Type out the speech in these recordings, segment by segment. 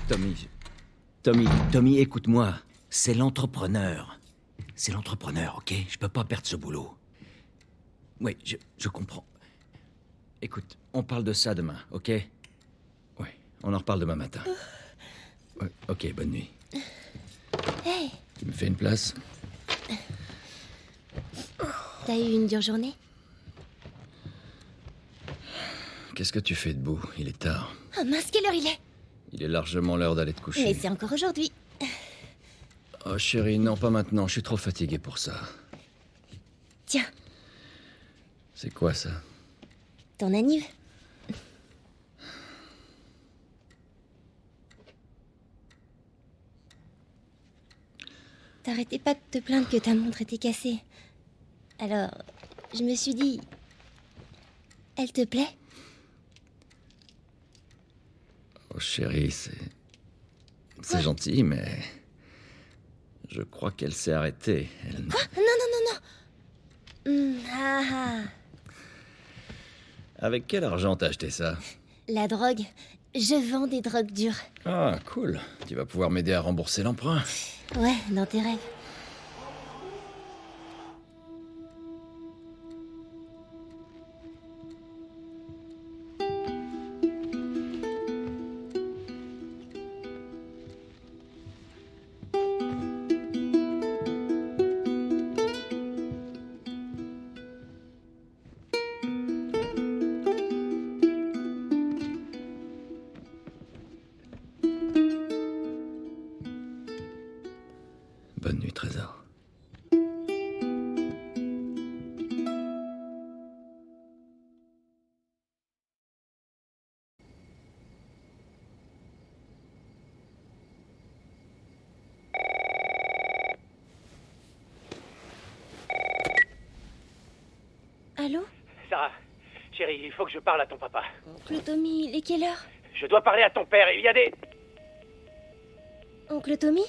Tommy, Tommy, écoute-moi. C'est l'entrepreneur. C'est l'entrepreneur, ok? Je peux pas perdre ce boulot. Oui, je comprends. Écoute, on parle de ça demain, ok? Oui, on en reparle demain matin. Ouais, ok, bonne nuit. Hey, Tu me fais une place? t'as eu une dure journée? Qu'est-ce que tu fais debout? Il est tard. Oh mince, quelle heure il est? Il est largement l'heure d'aller te coucher. Mais c'est encore aujourd'hui. Oh chérie, non, pas maintenant. Je suis trop fatigué pour ça. Tiens, C'est quoi ça? ton anniv. T'arrêtais pas de te plaindre que ta montre était cassée. Alors, je me suis dit... Elle te plaît? Oh chérie, c'est gentil, mais... Je crois qu'elle s'est arrêtée. Elle... Quoi? Non, non, non, non. Ah ah. Avec quel argent t'as acheté ça? La drogue. Je vends des drogues dures. Ah, cool. Tu vas pouvoir m'aider à rembourser l'emprunt. Ouais, dans tes rêves. Bonne nuit, Trésor. Allô? Sarah, chérie, il faut que je parle à ton papa. Oncle Tommy, il est quelle heure? Je dois parler à ton père, il y a des... Oncle Tommy?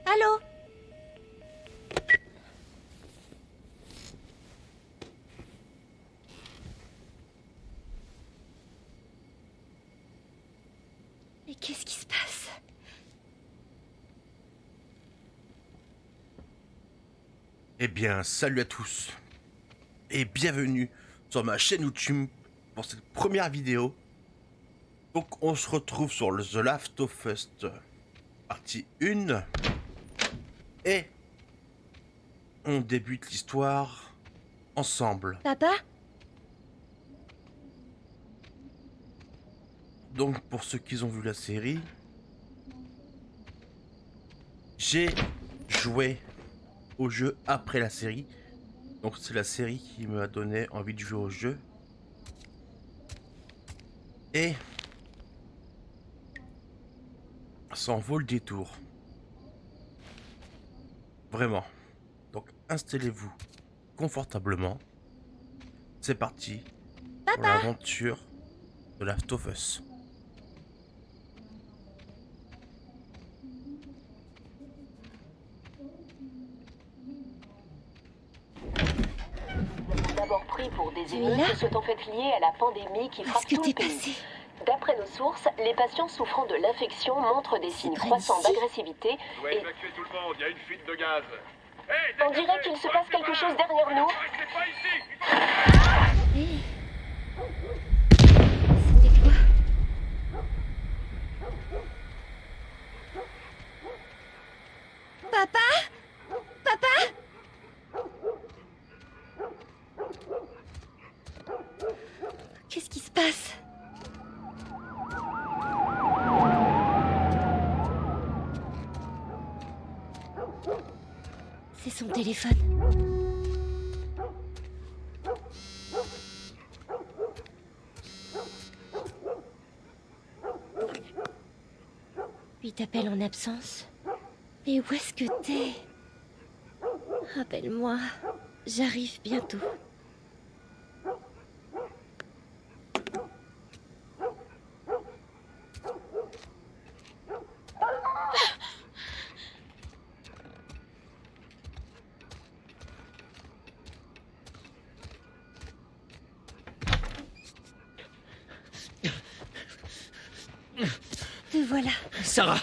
Allô? Mais qu'est-ce qui se passe? Eh bien, salut à tous et bienvenue sur ma chaîne YouTube pour cette première vidéo. Donc, on se retrouve sur le The Last of Us partie 1 et on débute l'histoire ensemble. Papa? Donc, pour ceux qui ont vu la série, j'ai joué au jeu après la série. Donc c'est la série qui m'a donné envie de jouer au jeu. Et ça en vaut le détour. Vraiment. Donc installez-vous confortablement. C'est parti pour l'aventure de Last of Us. D'abord pris pour des Tu es émeutes là? qui sont en fait liées à la pandémie qui frappe Qu'est-ce que tout le t'es pays. passé? D'après nos sources, les patients souffrant de l'infection montrent des signes près croissants d'ici. d'agressivité Je dois et évacuer tout le monde, il y a une fuite de gaz. Hey, on dirait qu'il se passe quelque chose derrière nous. Restez pas ici. Hé. C'était quoi? Papa? Papa? Qu'est-ce qui se passe? C'est son téléphone. Il t'appelle en absence. Mais où est-ce que t'es? Rappelle-moi, j'arrive bientôt. voilà. Sarah,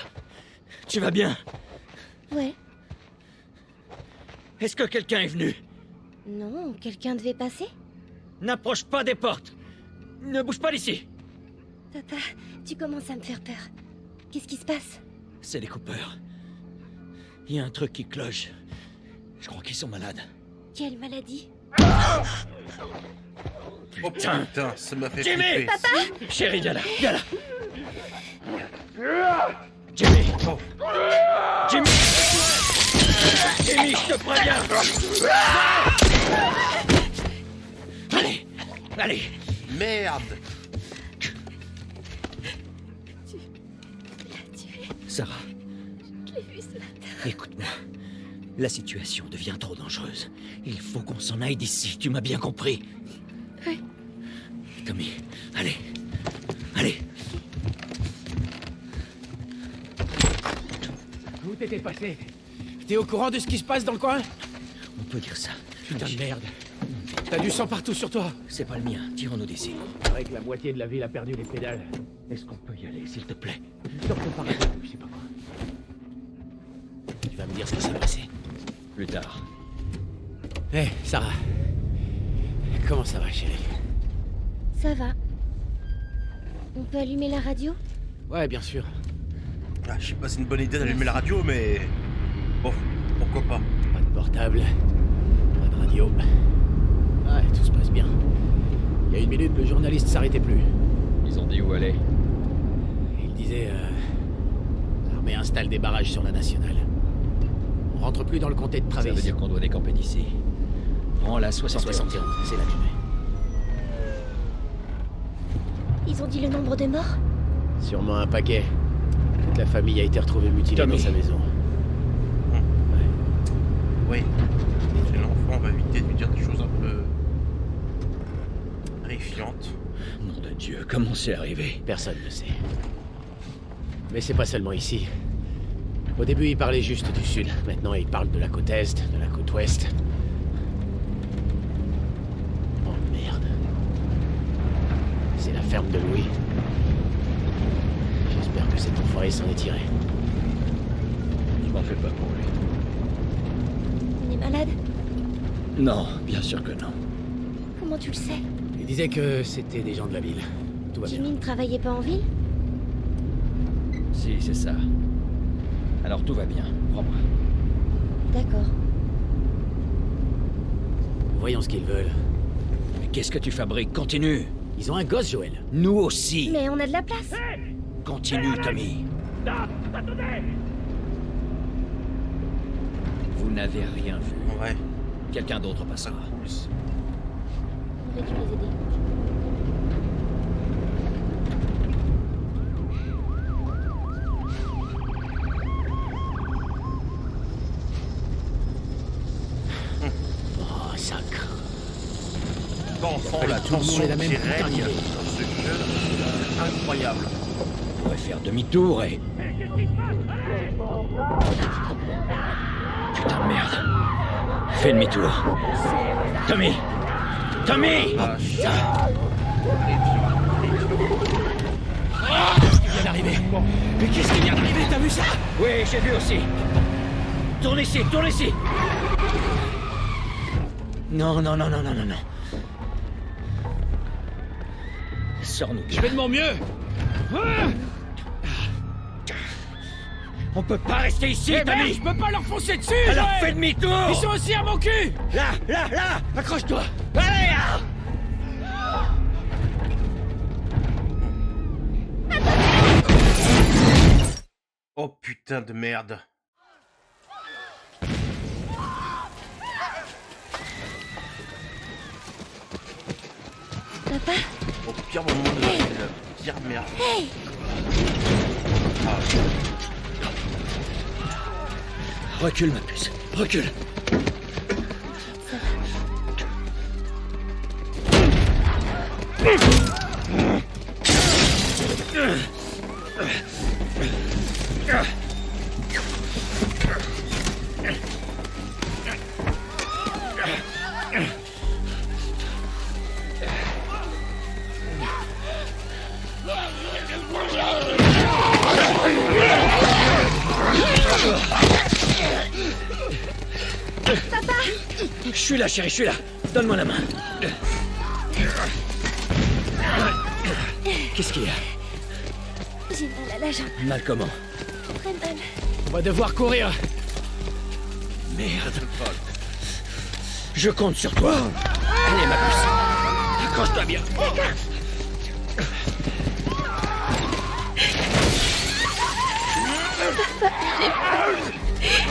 tu vas bien? Ouais. Est-ce que quelqu'un est venu? Non, quelqu'un devait passer? N'approche pas des portes. Ne bouge pas d'ici. Papa, tu commences à me faire peur. Qu'est-ce qui se passe? C'est les Cooper. Il y a un truc qui cloche. Je crois qu'ils sont malades. Quelle maladie? Oh putain, ça m'a fait Jimmy! flipper. Papa! Chérie, viens là, viens là. Jimmy! Jimmy! Jimmy, je te préviens! Allez! Allez! Merde. Sarah, Je l'ai vu ce matin. écoute-moi. La situation devient trop dangereuse. Il faut qu'on s'en aille d'ici, tu m'as bien compris? Oui. Tommy, allez. Allez. Où t'étais passé? T'es au courant de ce qui se passe dans le coin? On peut dire ça. Putain de merde. T'as du sang partout sur toi. C'est pas le mien, tirons-nous d'ici. C'est vrai que la moitié de la ville a perdu les pédales. Est-ce qu'on peut y aller, s'il te plaît? Sauf le paradis, je sais pas quoi. Tu vas me dire ce qui s'est passé. Plus tard. Hé, Sarah. Comment ça va, chérie? Ça va. On peut allumer la radio? Ouais, bien sûr. Ah, je sais pas, c'est une bonne idée d'allumer la radio, mais... Bon, pourquoi pas. Pas de portable. Pas de radio. Ouais, tout se passe bien. Il y a une minute, le journaliste s'arrêtait plus. Ils ont dit où aller. Il disait... L'armée installe des barrages sur la nationale. On rentre plus dans le comté de Travis. Ça veut dire qu'on doit décamper d'ici. Prends la 71. C'est là que je vais. Ils ont dit le nombre de morts? Sûrement un paquet. Toute la famille a été retrouvée mutilée Tommy. dans sa maison. Oui. C'est l'enfant, on va éviter de lui dire des choses un peu... terrifiantes. Nom de Dieu, comment c'est arrivé? Personne ne sait. Mais c'est pas seulement ici. Au début, il parlait juste du sud. Maintenant, il parle de la côte est, de la côte ouest. Oh merde. C'est la ferme de Louis. J'espère que cet enfoiré s'en est tiré. Je m'en fais pas pour lui. On est malade? Non, bien sûr que non. Comment tu le sais? Il disait que c'était des gens de la ville. Tout va bien. Jimmy ne travaillait pas en ville? Si, c'est ça. Alors tout va bien, crois-moi. D'accord. Voyons ce qu'ils veulent. Mais qu'est-ce que tu fabriques? Continue. Ils ont un gosse, Joël. Nous aussi. Mais on a de la place! Continue, Tommy. Stop! Attendez! Vous n'avez rien vu. Ouais, Quelqu'un d'autre ça passera. coule. On aurait dû les aider. Oh, sacre. L'enfant, la tout le monde est la même qui putain règne d'idée. dans ce jeu, incroyable. On pourrait faire demi-tour et... Putain de merde. Fais demi-tour. Tommy! Tommy! Ah, putain. Qu'est-ce qui vient d'arriver? Mais qu'est-ce qui vient d'arriver? T'as vu ça? Oui, j'ai vu aussi. Tourne ici, tourne ici. Non, non, non, non, non, non, non. Sors-nous. Je fais de mon mieux. On peut pas rester ici, Eh merde, Tommy. je peux pas leur foncer dessus. Alors Joël. fais demi-tour. Ils sont aussi à mon cul. Là, là, là. Accroche-toi. Allez, ah. Oh putain de merde. Papa? Au pire moment de la vie, la pire merde. Hey! Ah, Recule, ma puce. Recule. suis là, chérie, je suis là. Donne-moi la main. Qu'est-ce qu'il y a? J'ai mal à la jambe, Mal comment? très mal. On va devoir courir. Merde. Je compte sur toi. Allez, ma puce. Accroche-toi bien.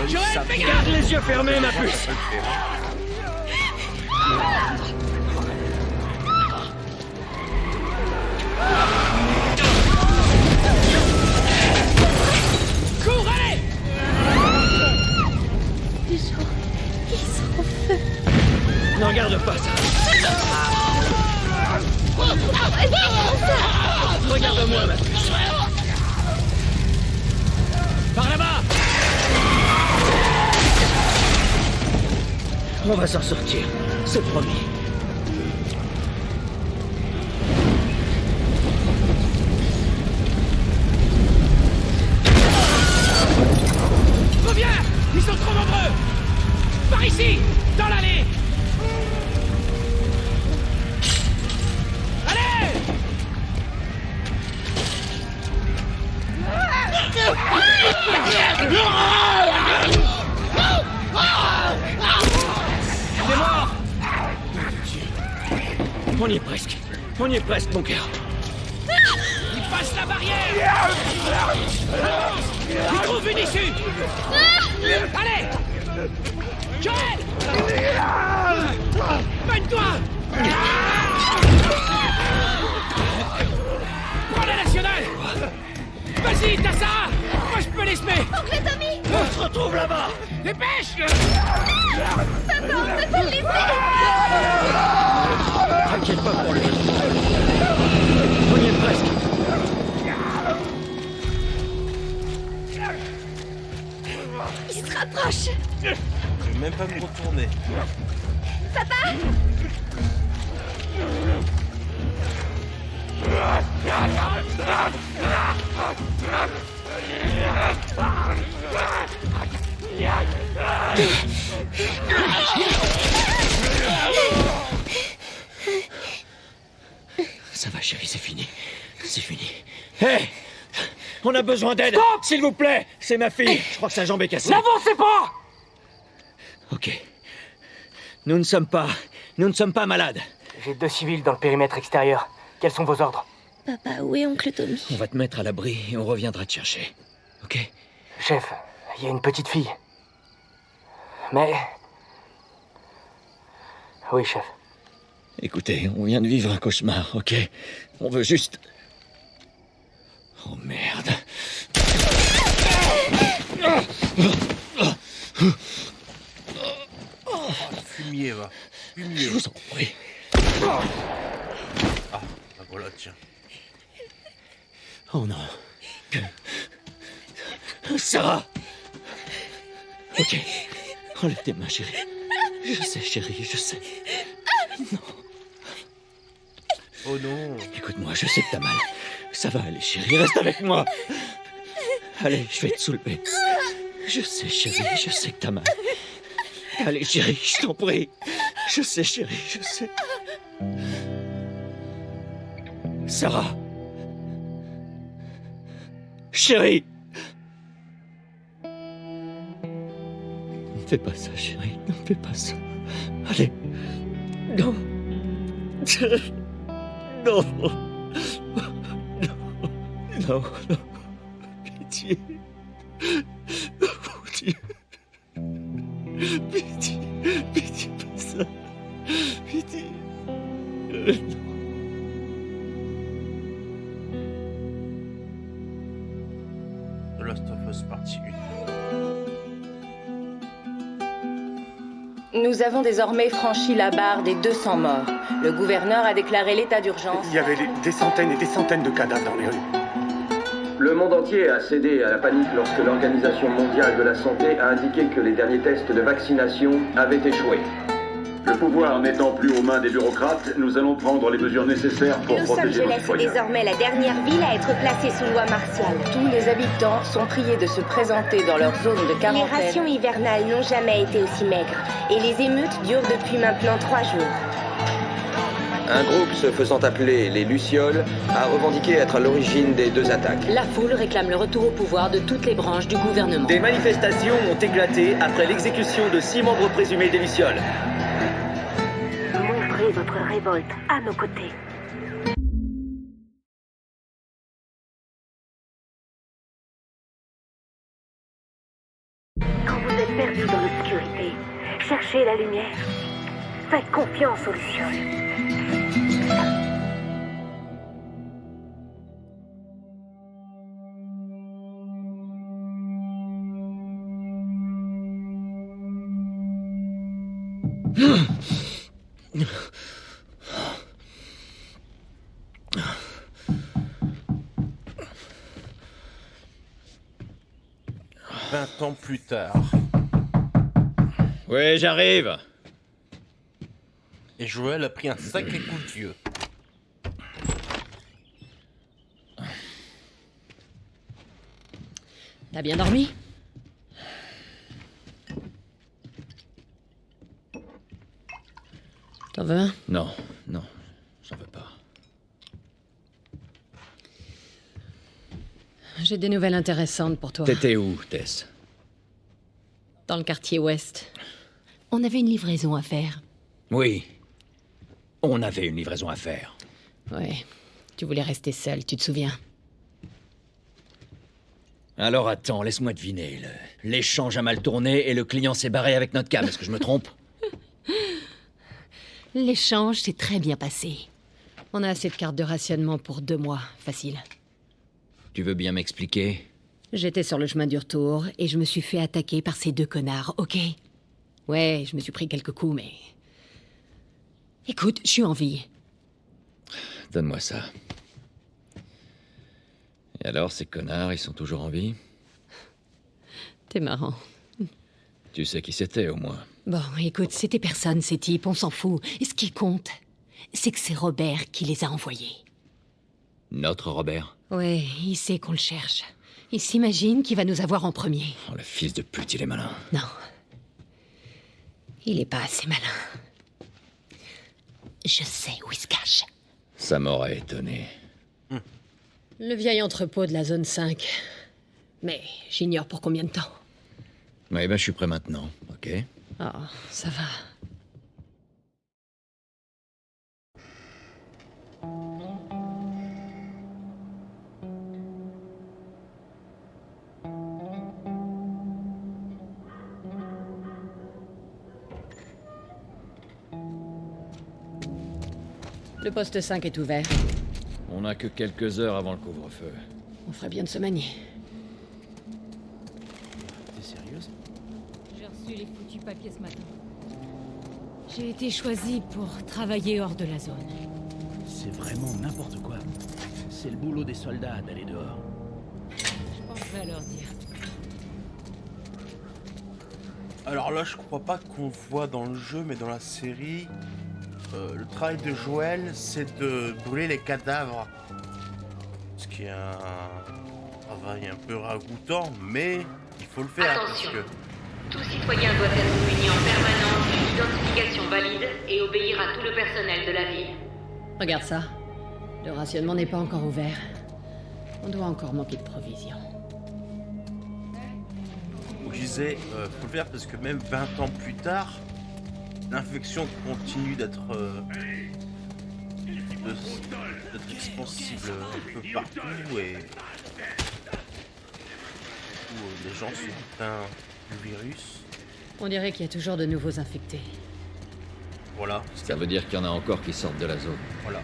Joël, fais gaffe! Garde les yeux fermés, ma puce. Cours, allez! Les gens, ils sont en feu. Ne regarde pas ça. Regarde-moi, ma puce. Par là-bas! On va s'en sortir, c'est promis. Reviens! Ils sont trop nombreux! Par ici! Dans l'allée! Allez! Il est mort! On y est presque. On y est presque, mon cœur. Il passe la barrière! Il trouve une issue! Allez! Joël! Mène-toi! Prends la nationale! Vas-y, t'as ça! Moi je peux les semer! Oncle Tommy! On se retrouve là-bas. Dépêche! T'inquiète pas pour lui. On y est presque. Il se rapproche! Je vais même pas me retourner. Ça va, chérie, c'est fini. C'est fini. Hé! On a besoin d'aide! Stop! S'il vous plaît! C'est ma fille! Je crois que sa jambe est cassée. N'avancez pas! Ok. Nous ne sommes pas malades. J'ai 2 civils dans le périmètre extérieur. Quels sont vos ordres? Papa, où est oncle Tommy? On va te mettre à l'abri et on reviendra te chercher. Ok? Chef, il y a une petite fille. Mais... Oui, chef. Écoutez, on vient de vivre un cauchemar, ok? On veut juste... Oh merde. Fumier, va. Fumier. Je vous en prie. Ah, bah voilà, tiens. Oh non. Sarah! Ok. Enlève tes mains, chérie. Je sais, chérie, je sais. Oh non. Écoute-moi, je sais que t'as mal. Ça va aller, chérie. Reste avec moi. Allez, je vais te soulever. Je sais, chérie, je sais que t'as mal. Allez, chérie, je t'en prie. Je sais, chérie, je sais. Sarah. Chérie. Ne fais pas ça, chérie. Ne fais pas ça. Allez. Non. Non. Non, non. Pitié. Mon Dieu. Pitié. Pitié, pas ça. Pitié. The Last of Us partie 1. Nous avons désormais franchi la barre des 200 morts. Le gouverneur a déclaré l'état d'urgence. Il y avait des centaines et des centaines de cadavres dans les rues. Le monde entier a cédé à la panique lorsque l'Organisation mondiale de la santé a indiqué que les derniers tests de vaccination avaient échoué. Le pouvoir n'étant plus aux mains des bureaucrates, nous allons prendre les mesures nécessaires pour Los protéger nos Angeles est citoyens. désormais la dernière ville à être placée sous loi martiale. Tous les habitants sont priés de se présenter dans leur zone de Les quarantaine. rations hivernales n'ont jamais été aussi maigres. Et les émeutes durent depuis maintenant 3 jours. Un groupe se faisant appeler les Lucioles a revendiqué être à l'origine des 2 attaques. La foule réclame le retour au pouvoir de toutes les branches du gouvernement. Des manifestations ont éclaté après l'exécution de 6 membres présumés des Lucioles. Montrez votre révolte à nos côtés. Quand vous êtes perdu dans l'obscurité, cherchez la lumière. Faites confiance aux lucioles. Vingt ans plus tard. Oui, j'arrive. Et Joël a pris un sacré coup de vieux. T'as bien dormi? T'en veux un? Non, j'en veux pas. J'ai des nouvelles intéressantes pour toi. T'étais où, Tess? Dans le quartier ouest. On avait une livraison à faire. Oui. On avait une livraison à faire. Ouais. Tu voulais rester seul, tu te souviens? Alors attends, laisse-moi deviner. L'échange a mal tourné et le client s'est barré avec notre cam. Est-ce que je me trompe? L'échange s'est très bien passé. On a assez de cartes de rationnement pour 2 mois, facile. Tu veux bien m'expliquer? J'étais sur le chemin du retour et je me suis fait attaquer par ces 2 connards, ok? Ouais, je me suis pris quelques coups, mais... Écoute, je suis en vie. Donne-moi ça. Et alors, ces connards, ils sont toujours en vie? T'es marrant. Tu sais qui c'était, au moins. Bon, écoute, c'était personne, ces types, on s'en fout. Et ce qui compte, c'est que c'est Robert qui les a envoyés. Notre Robert? Ouais, il sait qu'on le cherche. Il s'imagine qu'il va nous avoir en premier. Oh, le fils de pute, il est malin. Non. Il est pas assez malin. Je sais où il se cache. Ça m'aurait étonné. Le vieil entrepôt de la zone 5. Mais j'ignore pour combien de temps. Ouais, ben je suis prêt maintenant, ok? Oh, ça va. Le poste 5 est ouvert. On n'a que quelques heures avant le couvre-feu. On ferait bien de se manier. T'es sérieuse? J'ai reçu les foutus papiers ce matin. J'ai été choisie pour travailler hors de la zone. C'est vraiment n'importe quoi. C'est le boulot des soldats d'aller dehors. Je penserai à leur dire. Alors là, je crois pas qu'on le voit dans le jeu, mais dans la série, le travail de Joël, c'est de brûler les cadavres. Ce qui est un travail un peu ragoûtant, mais il faut le faire. Attention. Parce que... Tout citoyen doit être muni en permanence d'une identification valide et obéir à tout le personnel de la ville. Regarde ça. Le rationnement n'est pas encore ouvert. On doit encore manquer de provisions. Donc je disais, faut le faire parce que même 20 ans plus tard, l'infection continue d'être expansible un peu partout et les gens sont atteints du virus. On dirait qu'il y a toujours de nouveaux infectés. Voilà. Ça veut dire qu'il y en a encore qui sortent de la zone. Voilà.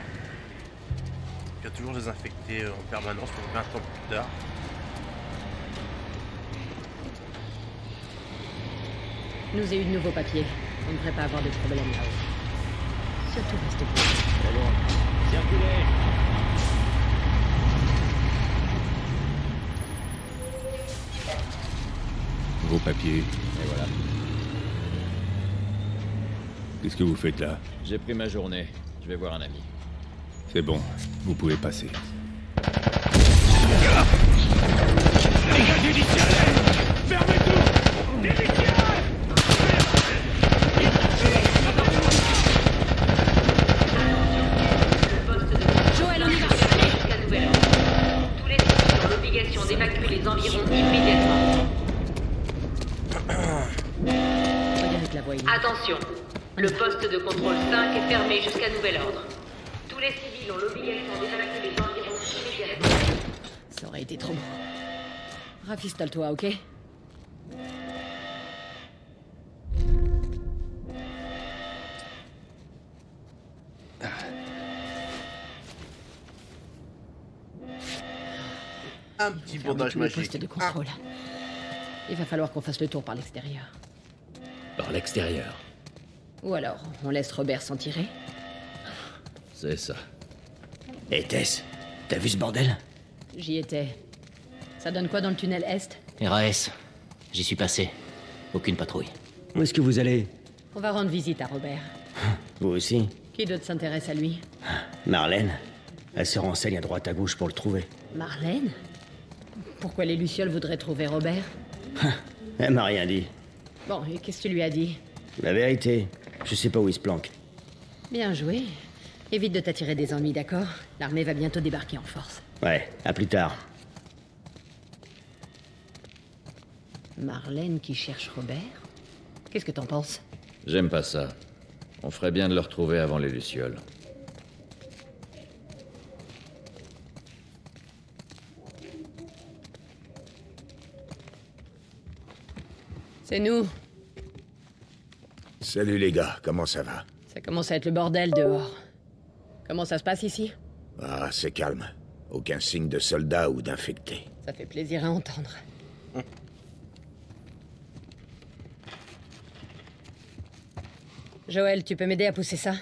Il y a toujours des infectés en permanence, donc 20 ans plus tard. Nous ai eu de nouveaux papiers. On ne devrait pas avoir de problème là-haut. Surtout reste bien. C'est bon. Circulez. Vos papiers. Et voilà. Qu'est-ce que vous faites là? J'ai pris ma journée. Je vais voir un ami. C'est bon, vous pouvez passer. Dégagez d'ici! Fermez tout! Joël, on y va! Jusqu'à nouvel ordre. Tous les civils ont l'obligation d'évacuer les environs immédiatement. Attention, le poste de contrôle 5 est fermé jusqu'à nouvel ordre. Tous les civils ont l'obligation d'évacuer les environs immédiatement. Ça aurait été trop beau. Rafistole-toi, ok? Un petit Fermez bandage tous les magique. postes de contrôle. Il va falloir qu'on fasse le tour par l'extérieur. Par l'extérieur. Ou alors, on laisse Robert s'en tirer? C'est ça. Et Tess, t'as vu ce bordel? J'y étais. Ça donne quoi dans le tunnel Est? RAS, j'y suis passé. Aucune patrouille. Où est-ce que vous allez? On va rendre visite à Robert. Vous aussi? Qui d'autre s'intéresse à lui? Marlène. Elle se renseigne à droite à gauche pour le trouver. Marlène? Pourquoi les Lucioles voudraient trouver Robert? Elle m'a rien dit. Bon, et qu'est-ce que tu lui as dit? La vérité, je sais pas où il se planque. Bien joué. Évite de t'attirer des ennuis, d'accord? L'armée va bientôt débarquer en force. Ouais, à plus tard. Marlène qui cherche Robert? Qu'est-ce que t'en penses? J'aime pas ça. On ferait bien de le retrouver avant les Lucioles. C'est nous. Salut les gars, comment ça va? Ça commence à être le bordel dehors. Comment ça se passe ici? Ah, c'est calme. Aucun signe de soldats ou d'infectés. Ça fait plaisir à entendre. Joël, tu peux m'aider à pousser ça?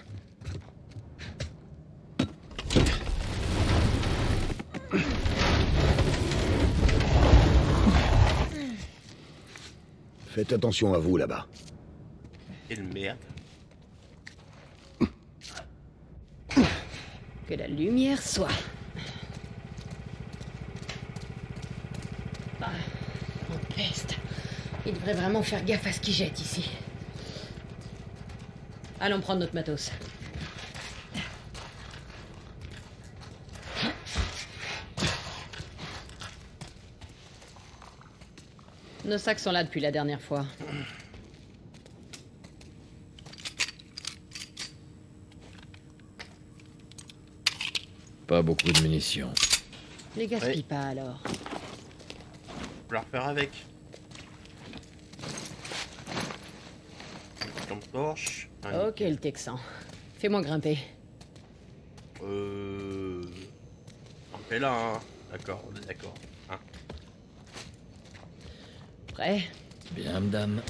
Faites attention à vous là-bas. Quelle merde. Que la lumière soit. Ah, en peste. Il devrait vraiment faire gaffe à ce qu'il jette ici. Allons prendre notre matos. Nos sacs sont là depuis la dernière fois. Pas beaucoup de munitions. Les gaspille pas alors. Je la refaire avec. Lampe torche. Ok, le Texan. Fais-moi grimper. On fait là, hein. D'accord, on est d'accord. Hein. Prêt? Bien, madame.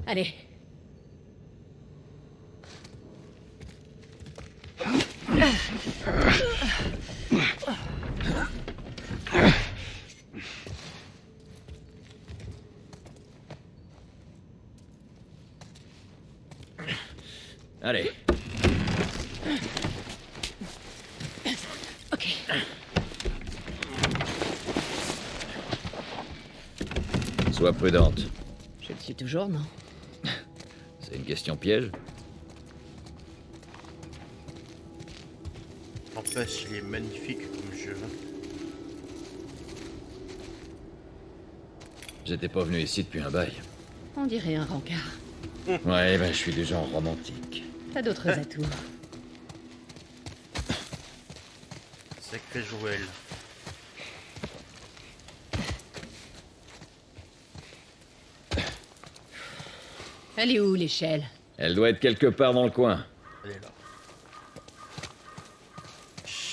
Allez. Allez. Ok. Sois prudente. Je le suis toujours, non? C'est une question piège. En fait, il est magnifique comme jeu. J'étais pas venu ici depuis un bail. On dirait un rencard. Ouais, ben je suis du genre romantique. T'as d'autres atouts. Sacré Joël. Elle est où, l'échelle? Elle doit être quelque part dans le coin. Elle est là.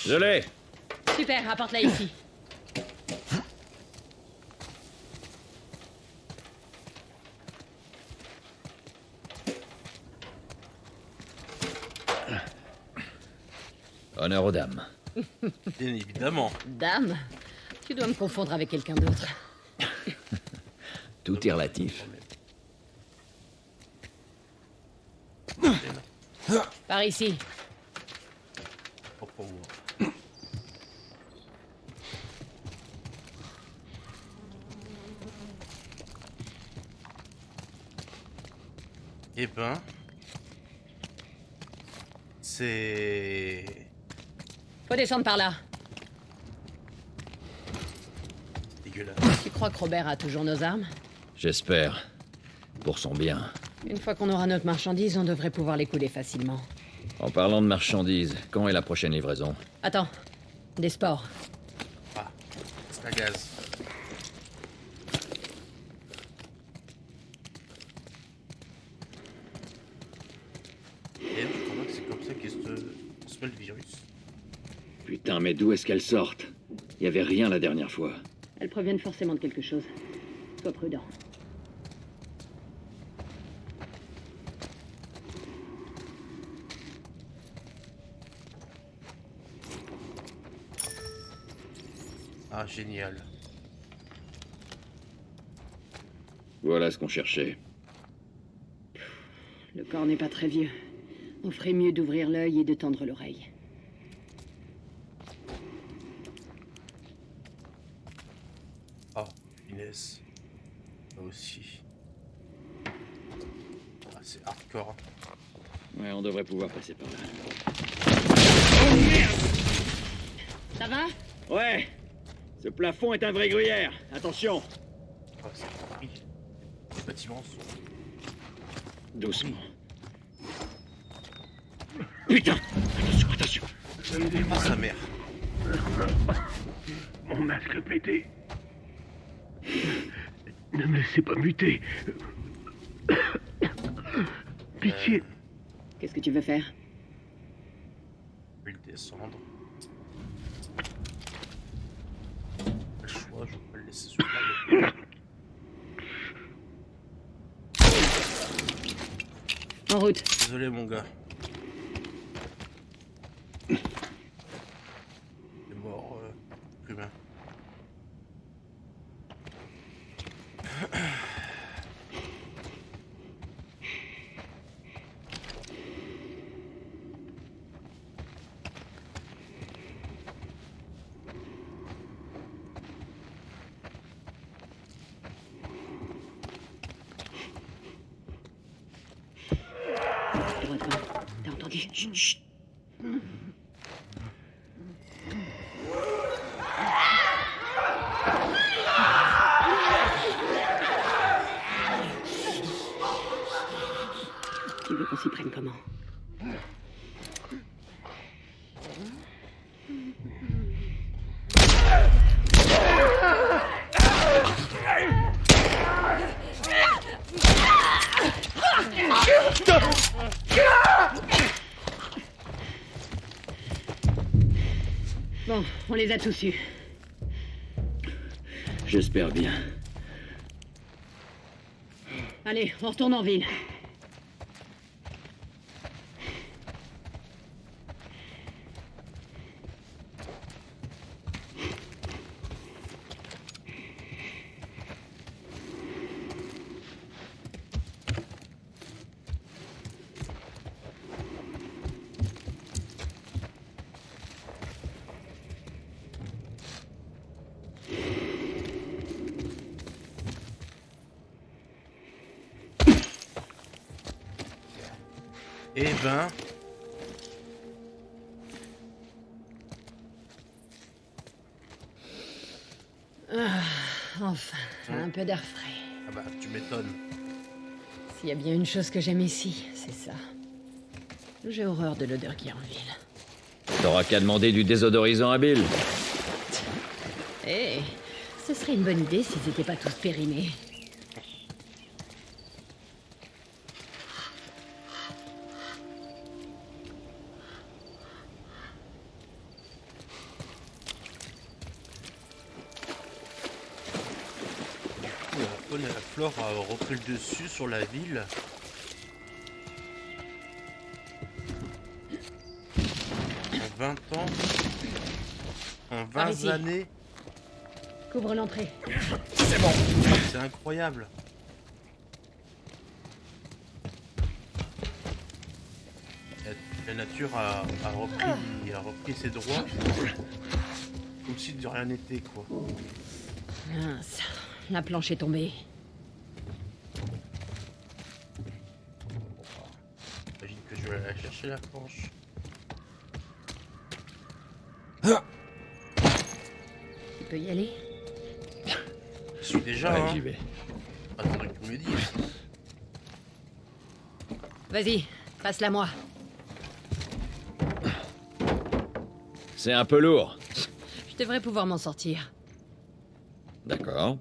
Je l'ai. Super, apporte-la ici. Honneur aux dames. Bien évidemment. Dame? Tu dois me confondre avec quelqu'un d'autre. Tout est relatif. Par ici. Pas pour moi. Eh ben... C'est... Faut descendre par là. Dégueulasse. Tu crois que Robert a toujours nos armes? J'espère. Pour son bien. Une fois qu'on aura notre marchandise, on devrait pouvoir les couler facilement. En parlant de marchandises, quand est la prochaine livraison? Attends. Des sports. Ah, c'est à gaz. Et je crois que c'est comme ça qu'il se met le virus. Putain, mais d'où est-ce qu'elles sortent? Y avait rien la dernière fois. Elles proviennent forcément de quelque chose. Sois prudent. Ah, génial. Voilà ce qu'on cherchait. Le corps n'est pas très vieux. On ferait mieux d'ouvrir l'œil et de tendre l'oreille. Ah, finesse. Ça aussi. Ah, c'est hardcore. Ouais, on devrait pouvoir passer par là. Ça va? Ouais. Ce plafond est un vrai gruyère. Attention. Ah, c'est compris. Les bâtiments sont... Doucement. Putain! Attention, attention! Ah, sa mère. Mon masque pété. Ne me laissez pas muter. Pitié. Qu'est-ce que tu veux faire? Je vais le descendre. Le choix, je vais pas le laisser sur là. En route. Désolé, mon gars. C'est mort, humain. Droit devant. T'as entendu? Chut, chut. Tu veux qu'on s'y prenne comment? Bon, on les a tous eus. J'espère bien. Allez, on retourne en ville. Eh ben... Ah, enfin, un peu d'air frais. Ah bah, tu m'étonnes. S'il y a bien une chose que j'aime ici, c'est ça. J'ai horreur de l'odeur qui est en ville. T'auras qu'à demander du désodorisant à Bill. Eh, ce serait une bonne idée s'ils n'étaient pas tous périmés. La faune et la flore a repris le dessus sur la ville. En 20 ans. En 20 années. Couvre l'entrée. C'est bon. C'est incroyable. La nature a repris ses droits. Comme si de rien n'était, quoi. Mince, la planche est tombée. J'imagine que je vais aller chercher la planche. Tu peux y aller? Je suis déjà. Ouais, hein. j'y vais. Attendez que vous me dites. Vas-y, passe-la moi. C'est un peu lourd. Je devrais pouvoir m'en sortir. D'accord.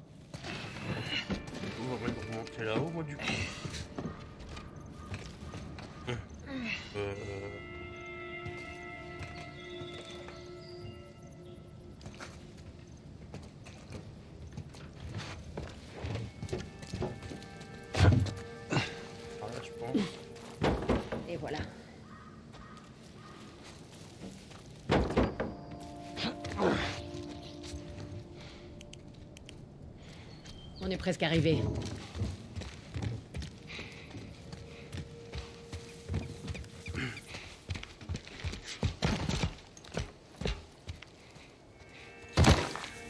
On va remonter là-haut, moi, du coup. Par là, je pense. Et voilà. On est presque arrivé.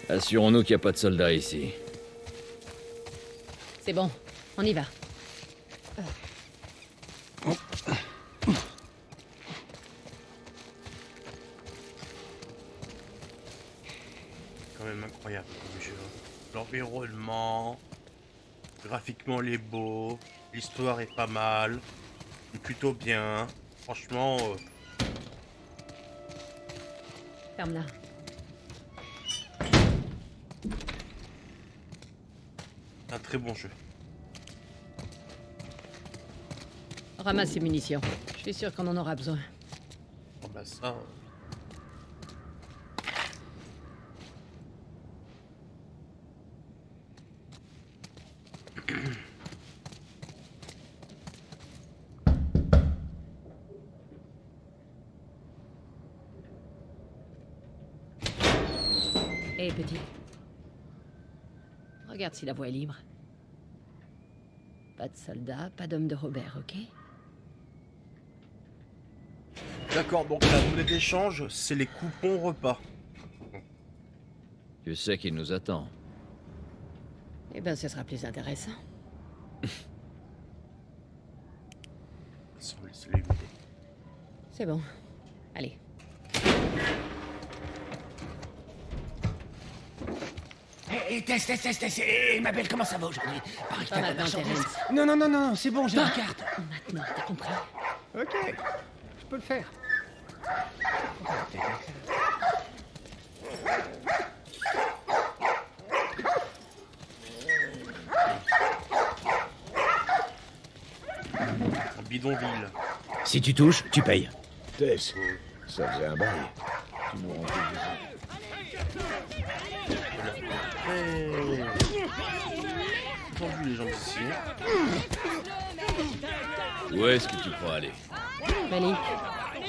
Assurons-nous qu'il n'y a pas de soldats ici. C'est bon, on y va. Quand même incroyable comme jeu. L'environnement, graphiquement il est beau, l'histoire est pas mal, il est plutôt bien. Franchement, Ferme-la. un très bon jeu. Ramasse ces munitions. Je suis sûr qu'on en aura besoin. Oh bah ça. Hé, petit. Regarde si la voie est libre. Pas de soldats, pas d'homme de Robert, ok? D'accord, donc la monnaie d'échange, c'est les coupons repas. Tu sais qu'il nous attend. Eh ben, ce sera plus intéressant. C'est bon. Allez. Tess, et ma belle, comment ça va aujourd'hui? Pas maintenant, Terence. Non, c'est bon, j'ai la carte. Maintenant, t'as compris? Ok, je peux le faire. En bidonville. Si tu touches, tu payes. Tess, ça faisait un bail. Tu nous rends Tendu les gens ici. Où est-ce que tu crois aller? Malik,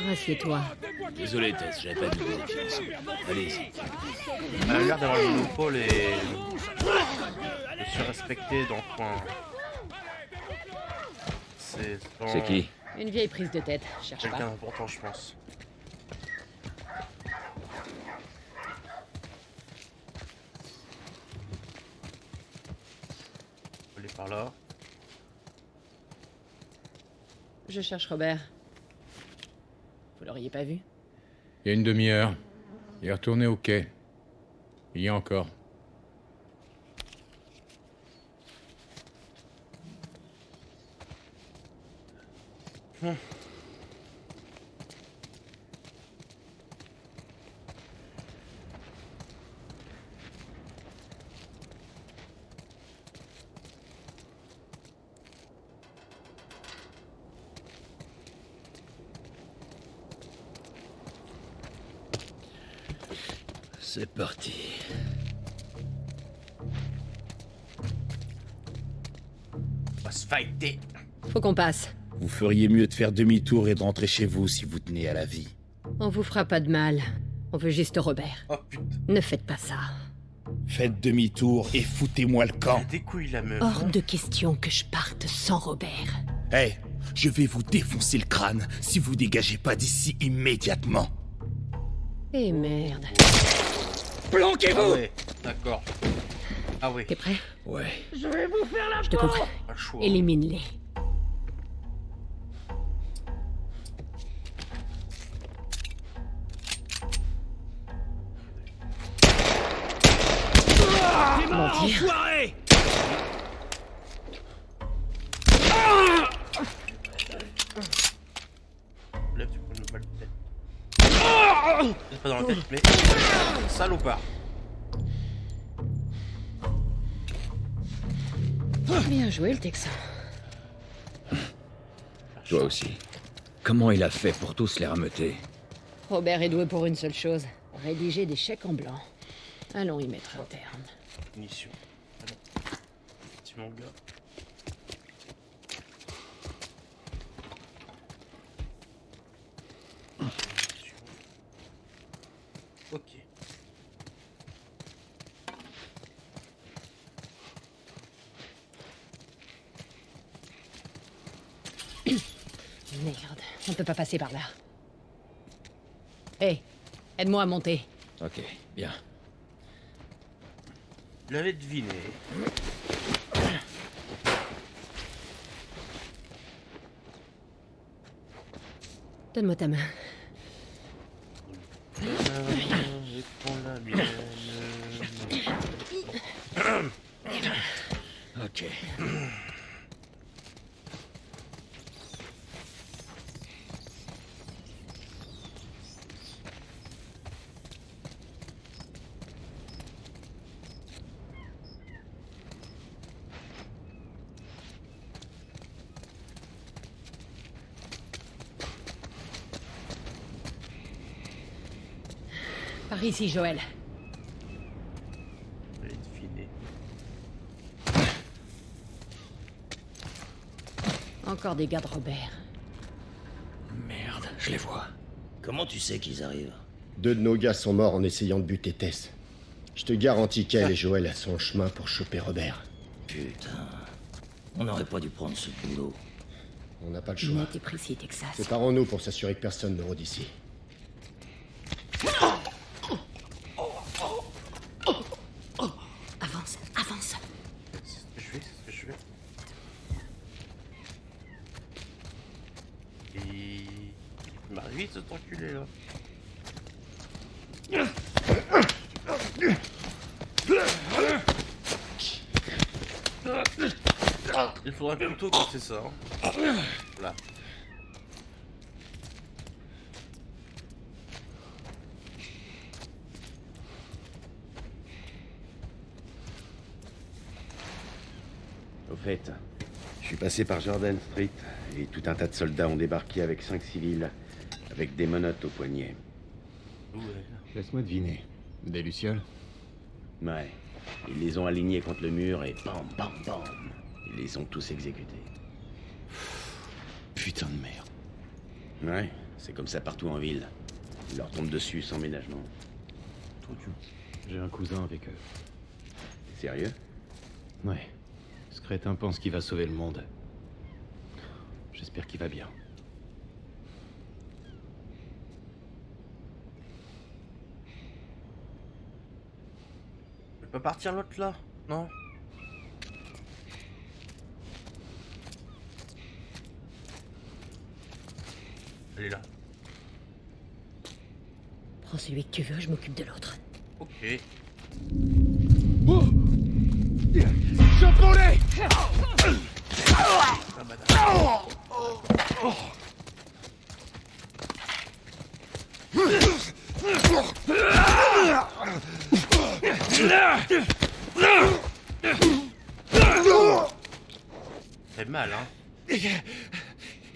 rassieds-toi. Désolé, Tess, j'avais pas de confiance. Allez-y. Elle a l'air d'avoir le monopole et de se respecter dans le coin. C'est qui? Une vieille prise de tête, cherche pas. Quelqu'un d'important, je pense. Elle est par là. Je cherche Robert. Vous l'auriez pas vu? Il y a une demi-heure. Il est retourné au quai. Il y a encore. C'est parti. On va se fighter. Faut qu'on passe. Vous feriez mieux de faire demi-tour et de rentrer chez vous si vous tenez à la vie. On vous fera pas de mal. On veut juste Robert. Oh putain. Ne faites pas ça. Faites demi-tour et foutez-moi le camp. Des couilles, la meuf. Hors de question que je parte sans Robert. Hé, je vais vous défoncer le crâne si vous dégagez pas d'ici immédiatement. Eh merde. Planquez-vous! Ah ouais, d'accord. Ah ouais. T'es prêt? Ouais. Je vais vous faire la Je te comprends. Pas le choix. Élimine-les. Mentir. Enfoiré! Là, tu peux nous balle de tête. C'est pas dans la tête, mais. Salopard. Bien joué, le Texan. Toi aussi. Comment il a fait pour tous les rameuter? Robert est doué pour une seule chose. Rédiger des chèques en blanc. Allons y mettre un terme. Mission. Allez. Petit manga. Ok. Merde, on peut pas passer par là. Hé, aide-moi à monter. Ok, bien. Je l'avais deviné. Donne-moi ta main. Je prends la mienne. Ok. Par ici, Joël. Je l'avais deviné. Encore des gars de Robert. Merde, je les vois. Comment tu sais qu'ils arrivent? 2 de nos gars sont morts en essayant de buter Tess. Je te garantis qu'elle et Joël sont en chemin pour choper Robert. Putain. On n'aurait pas dû prendre ce boulot. On n'a pas le choix. Net et précis, Texas. Séparons-nous pour s'assurer que personne ne rôde ici. Avance, avance. C'est ce que je fais, c'est ce que je fais. Et... il m'arrive vite cet enculé là. Il faudrait plutôt que c'est ça. Hein. Voilà. Au fait, je suis passé par Jordan Street et tout un tas de soldats ont débarqué avec 5 civils, avec des menottes au poignet. Ouais. Laisse-moi deviner. Des lucioles? Ouais. Ils les ont alignés contre le mur et bam, bam, bam. Ils les ont tous exécutés. Putain de merde. Ouais, c'est comme ça partout en ville. Ils leur tombent dessus sans ménagement. J'ai un cousin avec eux. Sérieux? Ouais. Ce crétin pense qu'il va sauver le monde. J'espère qu'il va bien. Je peux partir l'autre là? Non? Elle est là. Prends celui que tu veux, je m'occupe de l'autre. Ok. Oh, chopons-les! C'est mal, hein?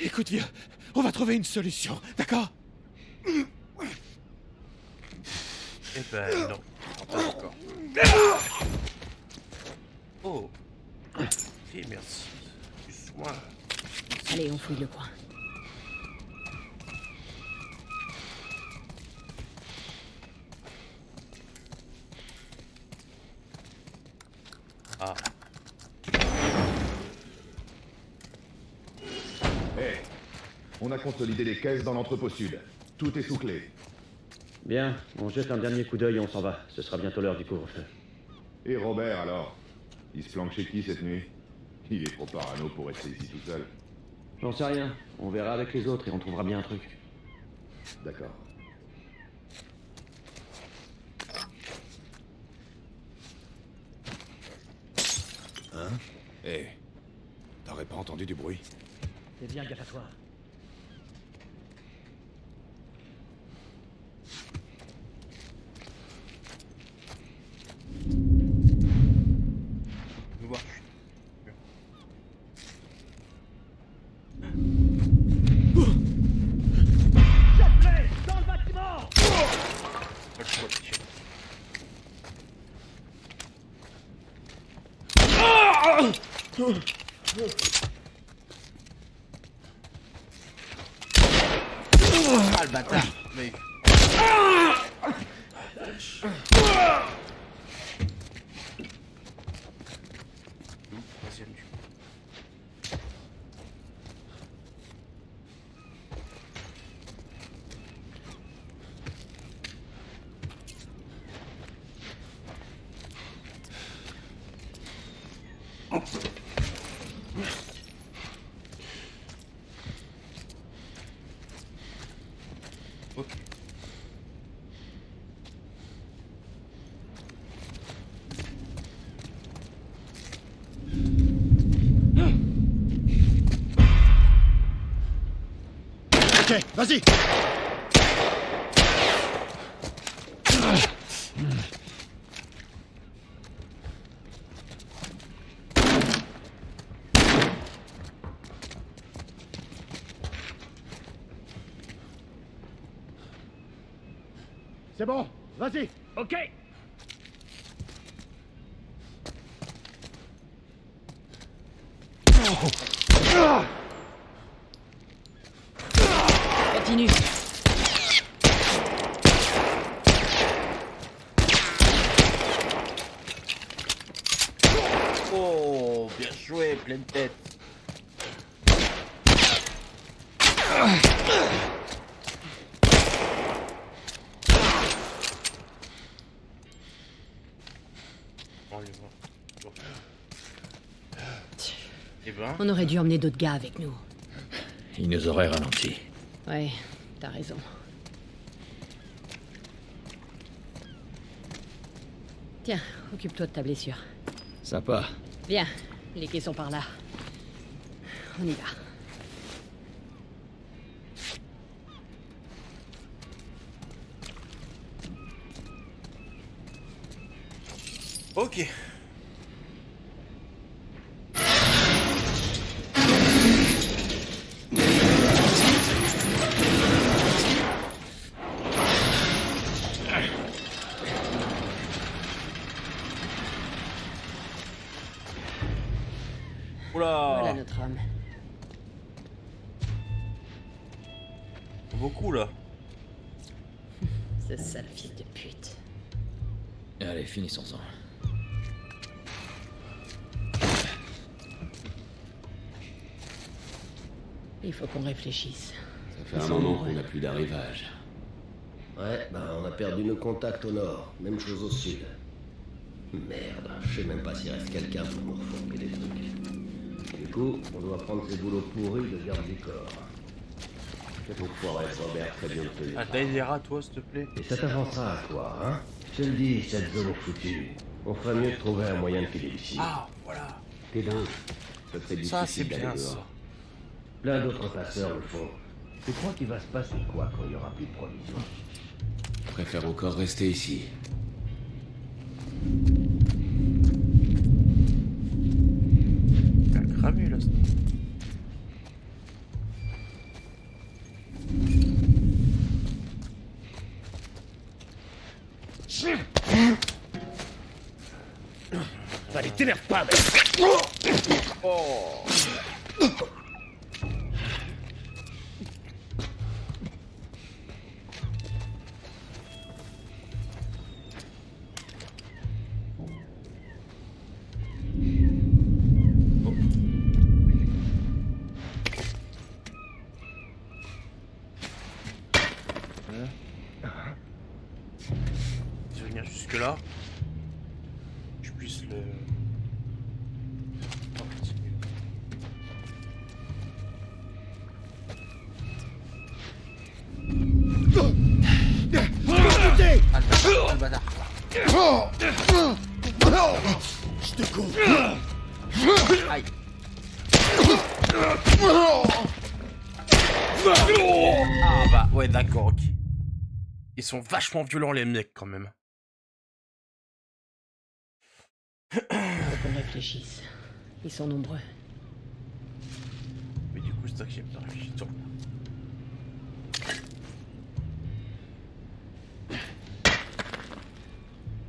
Écoute, vieux, on va trouver une solution, d'accord? Eh ben non. Pas encore. Oh. Si, merci. Du soin. Allez, on fouille le coin. On a consolidé les caisses dans l'entrepôt sud. Tout est sous clé. Bien, on jette un dernier coup d'œil et on s'en va. Ce sera bientôt l'heure du couvre-feu. Et Robert, alors? Il se planque chez qui cette nuit? Il est trop parano pour rester ici tout seul. J'en sais rien. On verra avec les autres et on trouvera bien un truc. D'accord. Hein? Eh, t'aurais pas entendu du bruit? Fais bien gaffe à toi. Dans le bâtiment! Ah le bâtard, mec. Troisième du. Ok, vas-y. C'est bon, vas-y. Ok. Continue. Oh, bien joué, pleine tête. On aurait dû emmener d'autres gars avec nous. Il nous aurait ralenti. Ouais, t'as raison. Tiens, occupe-toi de ta blessure. Sympa. Bien, les quais sont par là. On y va. Ok. Voilà notre homme. Beaucoup là. Ce sale fils de pute. Allez, finissons-en. Il faut qu'on réfléchisse. Ça fait un moment qu'on n'a plus d'arrivage. Ouais, on a perdu nos contacts au nord. Même chose au sud. Merde, je sais même pas s'il reste quelqu'un pour nous refourguer des trucs. Du coup, on doit prendre ces boulots pourris de garde du corps. Fais ton foirer, Robert, très bien tenu. Ah, taille des rats, toi, s'il te plaît. Et ça t'avancera à toi, hein? Je te le dis, cette zone est foutue. On ferait mieux de trouver un moyen de filer ici. Ah, voilà. T'es dingue. Ça serait Ça, c'est difficile bien, d'aller ça. dehors. Plein d'autres passeurs le font. Tu crois qu'il va se passer quoi quand il y aura plus de provisions? Je préfère encore rester ici. Il a cramé là. Allez, t'énerve pas, mec. Oh. Aïe. Ah bah ouais d'accord, ok. Ils sont vachement violents les mecs quand même. Faut qu'on réfléchisse. Ils sont nombreux. Mais du coup c'est ça que j'ai pas réfléchi sur.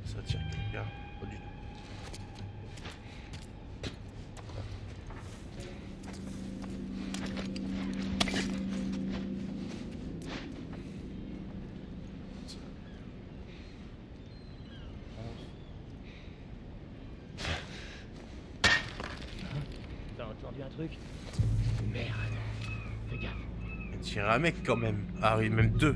Ça tire quelqu'un. Pas du tout. T'as entendu un truc? Merde. Fais gaffe. Il tire un mec quand même. Ah oui, même deux.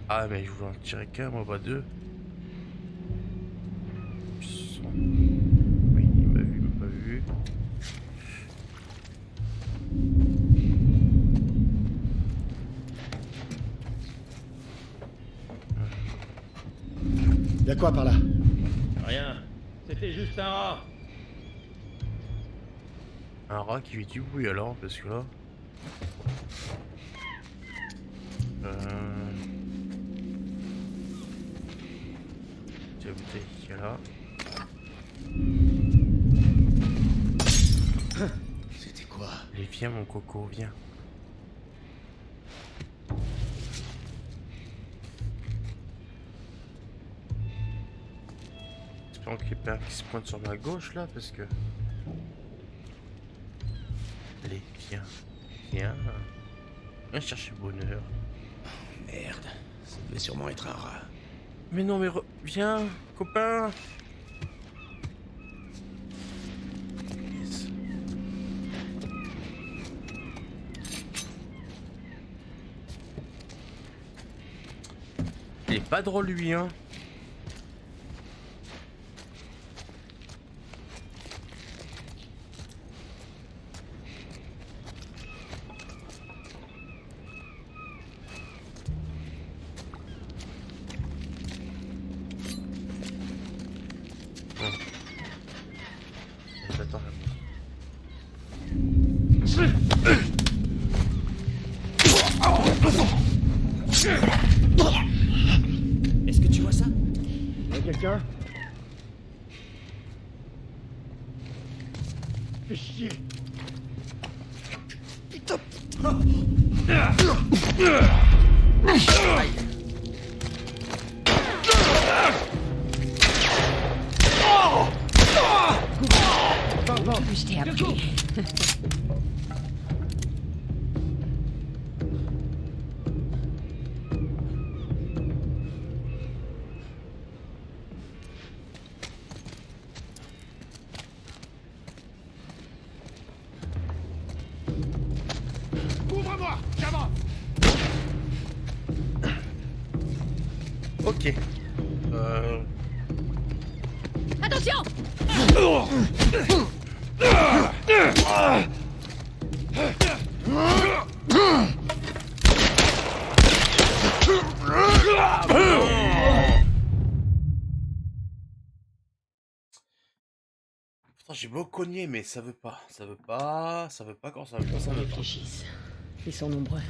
Ah mais je voulais en tirer qu'un, moi pas deux. Oui, il m'a vu, il m'a pas vu. Y'a quoi par là? Rien. C'était juste un rat. Un rat qui fait du bruit alors, parce que là... Tiens, bouteille qu'il y a là. C'était quoi? Allez, viens mon coco, viens. J'espère qu'il y a pas qui se pointe sur ma gauche là, parce que... Allez, viens. Viens. Viens chercher le bonheur. Merde, ça devait sûrement être un rat. Mais non, mais viens, copain. Yes. Il est pas drôle lui, hein. Est-ce que tu vois ça? Y'a quelqu'un? Fais chier! Putain! Je t'ai appris. Ouvre-moi! J'avance! Ok. Attention! Putain, j'ai beau cogner, mais ça veut pas. Ça veut pas. Ça veut pas quand ça veut pas. Ça veut pas. Ils sont nombreux.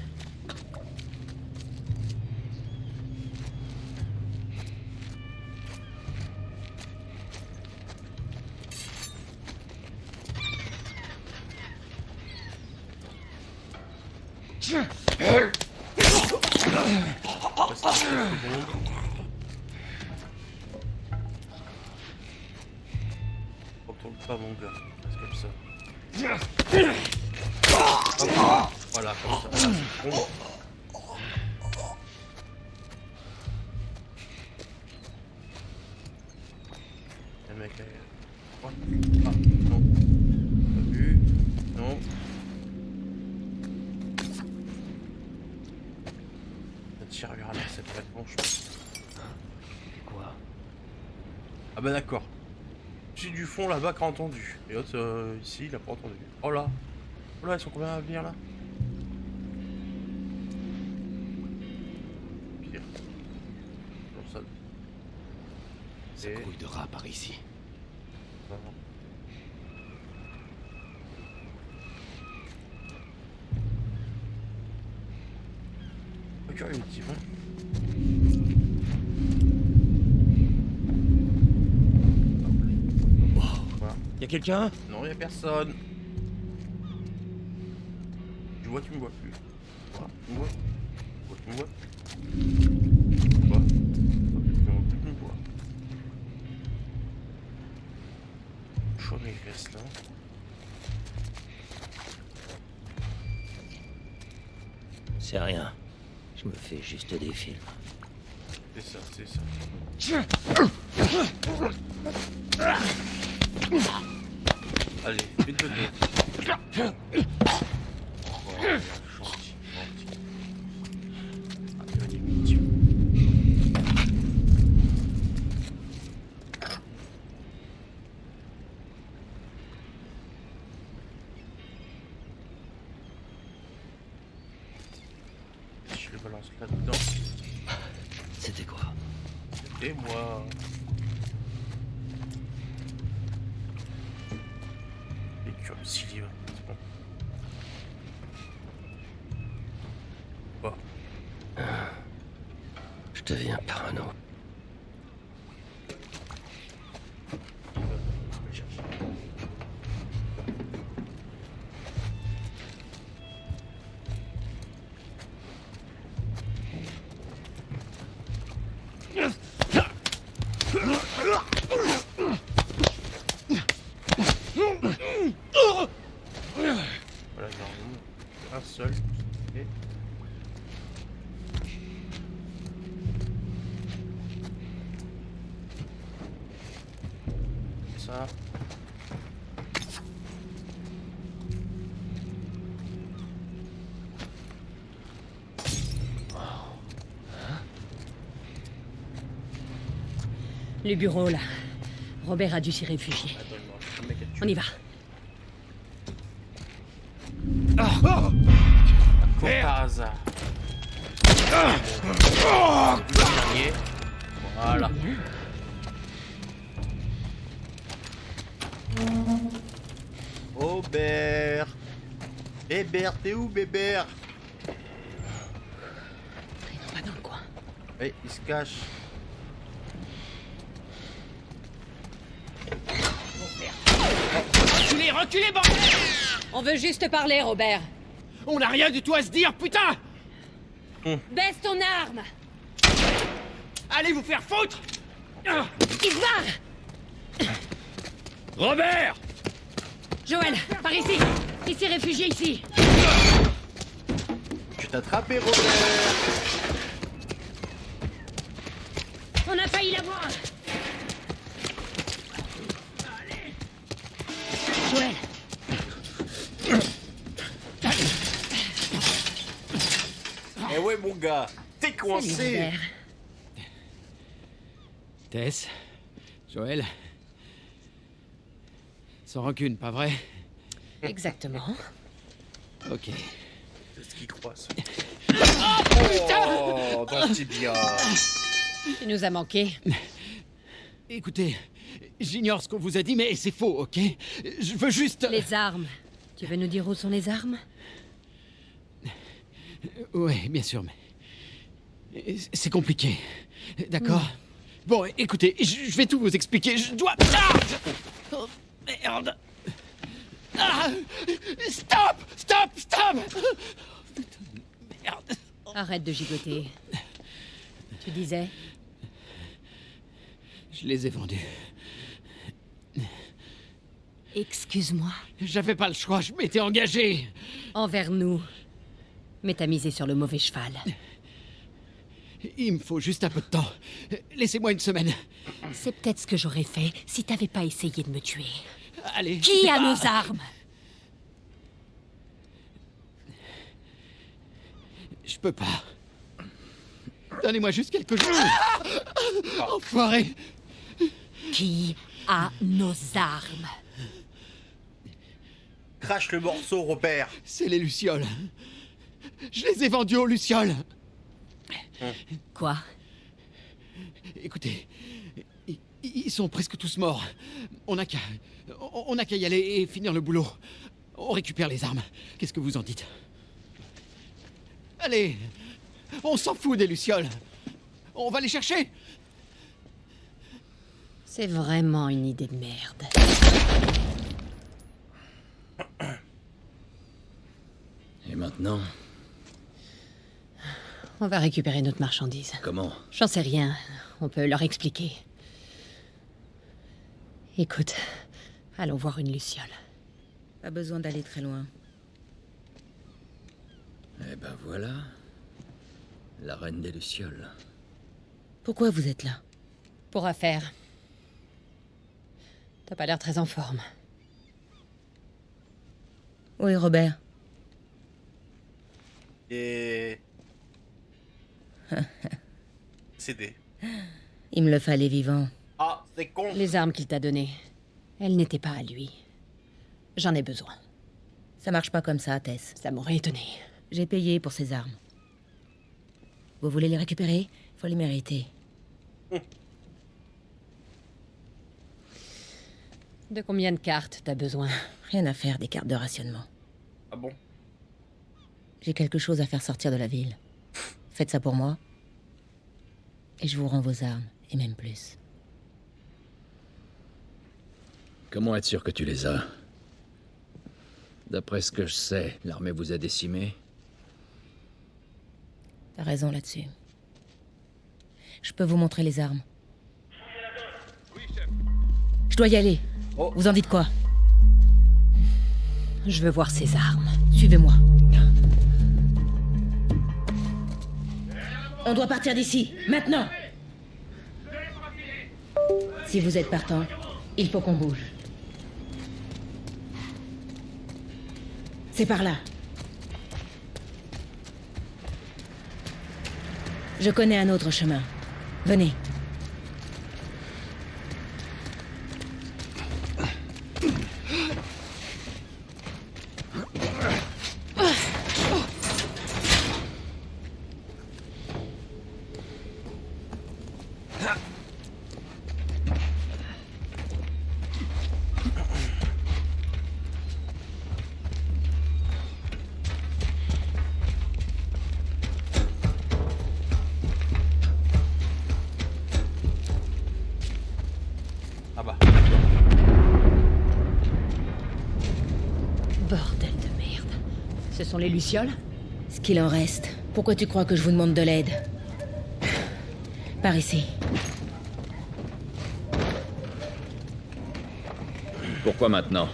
Retourne pas mon gars, reste comme ça. Voilà, comme ça. Voilà, c'est bon. Le mec ah, non. Pas vu. Non. Ça tire vers là, ça devrait être bon, je pense. Quoi? Ah bah d'accord. Celui du fond là-bas qui a entendu. Et l'autre ici, il a pas entendu. Oh là. Oh là, ils sont combien à venir là? Pire. Non, ça... Ça grouille de rats par ici. Regarde un petit peu. Y'a quelqu'un? Non, y'a personne. Tu vois, tu me vois plus. Tu me vois. Tu me vois. Tu me vois. Tu me vois. Chaud mes fesses là. C'est rien. Je me fais juste des films. C'est ça, c'est ça. Allez, vite de l'autre. Oh, gentil, gentil. Allez, mignon. Je le balance là-dedans. C'était quoi? C'était moi. S'il y va, c'est bon. Bon. Je deviens parano. Voilà, normalement, un seul. Et... ça. Le bureau, là. Robert a dû s'y réfugier. On y va. Comme par hasard. Voilà. Aubert. Hébert, t'es où, Bébert? On va dans le coin. Oui, il se cache. Reculez, reculez, bordel! On veut juste parler, Robert. On n'a rien du tout à se dire, putain! Baisse ton arme! Allez vous faire foutre! Il se barre! Robert! Joël, par ici! Il s'est réfugié ici! Je t'ai attrapé, Robert! On a failli l'avoir! Joël! Eh ouais, mon gars, t'es coincé! Tess, Joël, sans rancune, pas vrai? Exactement. Ok. C'est ce qu'il croit, ça. Oh, dans le tibia. Tu nous as manqué. Écoutez, j'ignore ce qu'on vous a dit, mais c'est faux, ok? Je veux juste... Les armes. Tu veux nous dire où sont les armes? Ouais, bien sûr, mais... C'est compliqué, d'accord? Bon, écoutez, je vais tout vous expliquer, je dois... Ah oh, merde! Ah stop! Stop! Stop! Merde! Arrête de gigoter. Tu disais? Je les ai vendus. Excuse-moi. J'avais pas le choix, je m'étais engagé. Envers nous. Mais t'as misé sur le mauvais cheval. Il me faut juste un peu de temps. Laissez-moi une semaine. C'est peut-être ce que j'aurais fait si t'avais pas essayé de me tuer. Allez. Qui a nos armes? Je peux pas. Donnez-moi juste quelques jours. Enfoiré. Qui a nos armes? Crache le morceau, Robert. C'est les lucioles. Je les ai vendus aux lucioles. Quoi? Écoutez, Ils sont presque tous morts. On n'a qu'à y aller et finir le boulot. On récupère les armes. Qu'est-ce que vous en dites? Allez, on s'en fout des lucioles. On va les chercher. C'est vraiment une idée de merde. Et maintenant? On va récupérer notre marchandise. Comment? J'en sais rien. On peut leur expliquer. Écoute, allons voir une luciole. Pas besoin d'aller très loin. Eh ben voilà. La reine des lucioles. Pourquoi vous êtes là? Pour affaire. T'as pas l'air très en forme. Où est Robert? Et... CD. Il me le fallait vivant. Ah, c'est con. Les armes qu'il t'a données, elles n'étaient pas à lui. J'en ai besoin. Ça marche pas comme ça, Tess. Ça m'aurait étonné. J'ai payé pour ces armes. Vous voulez les récupérer? Faut les mériter. De combien de cartes t'as besoin? Rien à faire des cartes de rationnement. Ah bon? J'ai quelque chose à faire sortir de la ville. Faites ça pour moi. Et je vous rends vos armes, et même plus. Comment être sûr que tu les as? D'après ce que je sais, l'armée vous a décimé. T'as raison là-dessus. Je peux vous montrer les armes. Je dois y aller. Vous en dites quoi? Je veux voir ces armes. Suivez-moi. On doit partir d'ici, maintenant. Si vous êtes partant, il faut qu'on bouge. C'est par là. Je connais un autre chemin. Venez. Bordel de merde. Ce sont les lucioles? Ce qu'il en reste. Pourquoi tu crois que je vous demande de l'aide? Par ici. Pourquoi maintenant?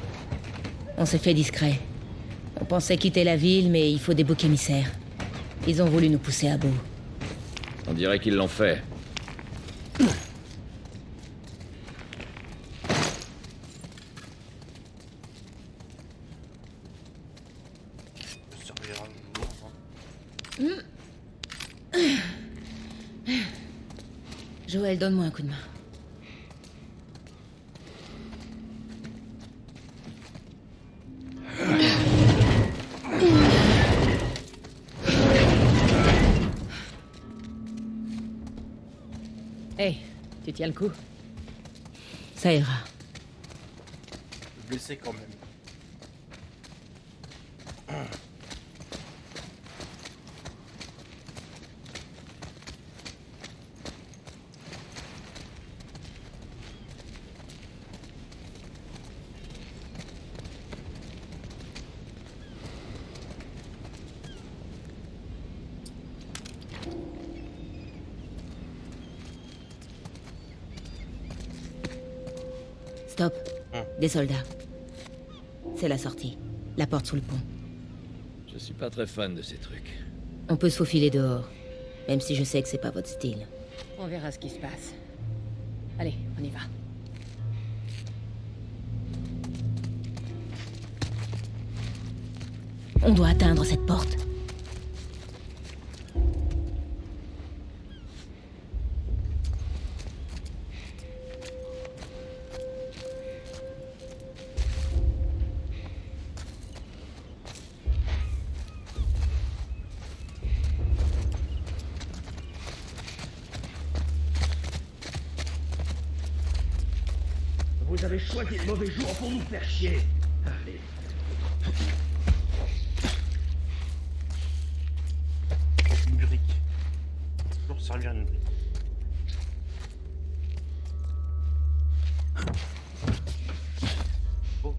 On s'est fait discret. On pensait quitter la ville, mais il faut des boucs émissaires. Ils ont voulu nous pousser à bout. On dirait qu'ils l'ont fait. Joël, donne-moi un coup de main. Hey, tu tiens le coup? Ça ira. Blessé quand même. Stop. Des soldats. C'est la sortie. La porte sous le pont. Je suis pas très fan de ces trucs. On peut se faufiler dehors. Même si je sais que c'est pas votre style. On verra ce qui se passe. Allez, on y va. On doit atteindre cette porte. Vous avez choisi le mauvais jour pour nous faire chier. Allez. Une brique. Toujours servir une brique. Oh.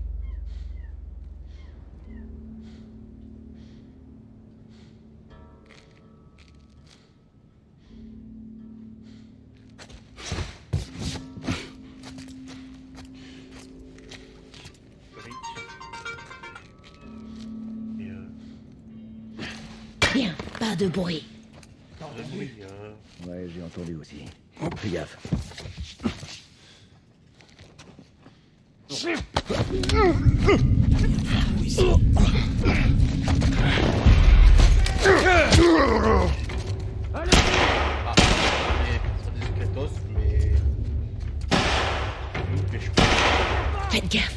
Bien, pas de bruit. Ouais, j'ai entendu aussi. Fais gaffe. Faites gaffe.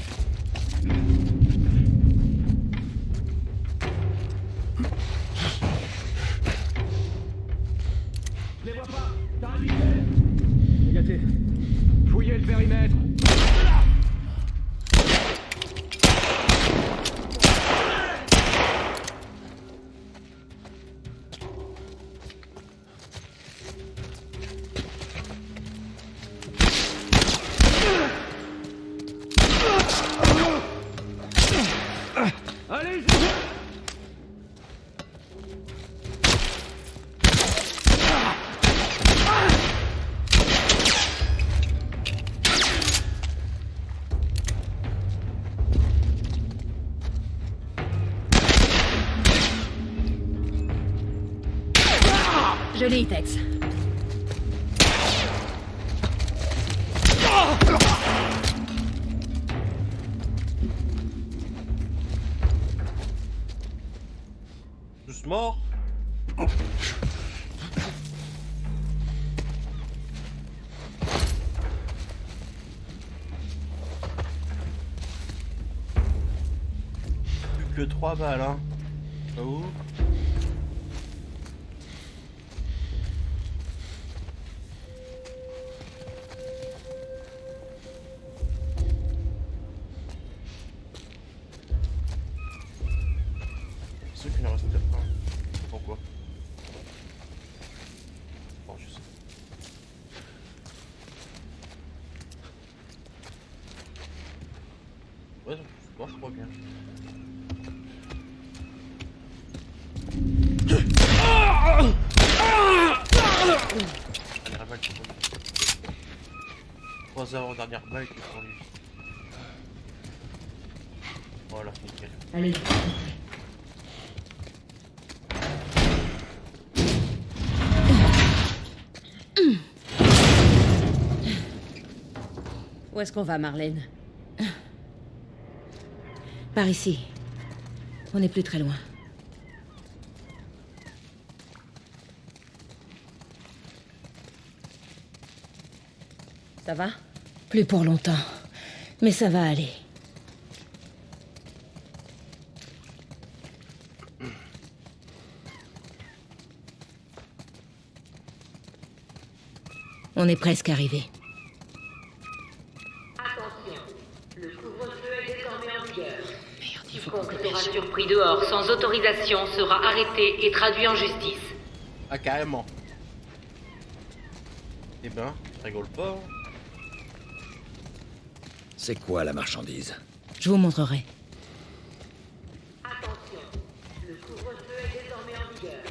Je les vois pas. T'arrives. Négatif. Fouillez le périmètre. Allez, Je l'ai, Tex. Tous morts. Plus que 3 balles, hein. Oh. Ceux qui ne restent pas. Pourquoi? Bon, je sais. Ouais, bon, je crois bien. Dernière balle, c'est pour lui. 3 heures dernière balle, c'est pour lui. Voilà, nickel. Allez. Où est-ce qu'on va, Marlène? Par ici. On n'est plus très loin. Ça va? Plus pour longtemps. Mais ça va aller. On est presque arrivé. Attention, le couvre-feu est désormais en vigueur. Quiconque sera surpris dehors sans autorisation sera arrêté et traduit en justice. Ah, carrément. Eh ben, tu rigoles pas. C'est quoi la marchandise? Je vous montrerai. Attention, le couvre-feu est désormais en vigueur.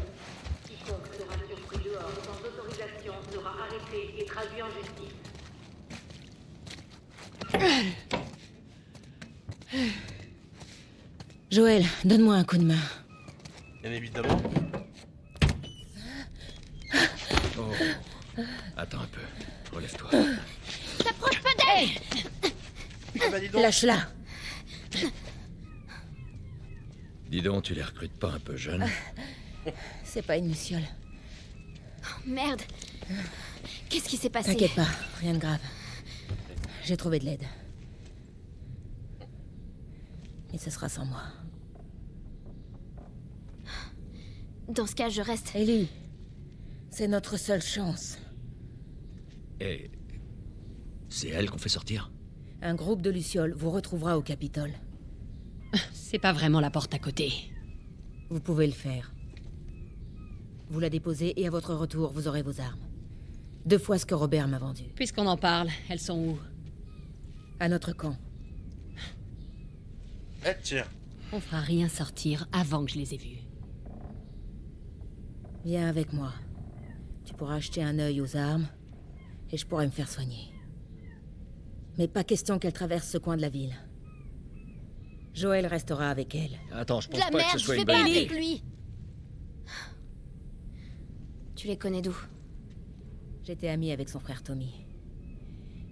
Quiconque sera surpris dehors sans autorisation sera arrêté et traduit en justice. Joël, donne-moi un coup de main. Bien évidemment. Oh. Attends un peu. Relève-toi. T'approches pas d'elle! Ah bah dis donc. Lâche-la. Dis donc, tu les recrutes pas un peu jeunes? C'est pas une luciole. Oh, merde. Qu'est-ce qui s'est passé? T'inquiète pas, rien de grave. J'ai trouvé de l'aide. Et ce sera sans moi. Dans ce cas, je reste. Ellie, c'est notre seule chance. Et c'est elle qu'on fait sortir? Un groupe de lucioles vous retrouvera au Capitole. C'est pas vraiment la porte à côté. Vous pouvez le faire. Vous la déposez et à votre retour, vous aurez vos armes. 2 fois ce que Robert m'a vendu. Puisqu'on en parle, elles sont où? À notre camp. Eh tiens. On fera rien sortir avant que je les ai vues. Viens avec moi. Tu pourras acheter un œil aux armes et je pourrai me faire soigner. Mais pas question qu'elle traverse ce coin de la ville. Joël restera avec elle. Attends, je pense La pas merde, que ce je soit vais une pas bonne avec idée. lui. Tu les connais d'où? J'étais amie avec son frère Tommy.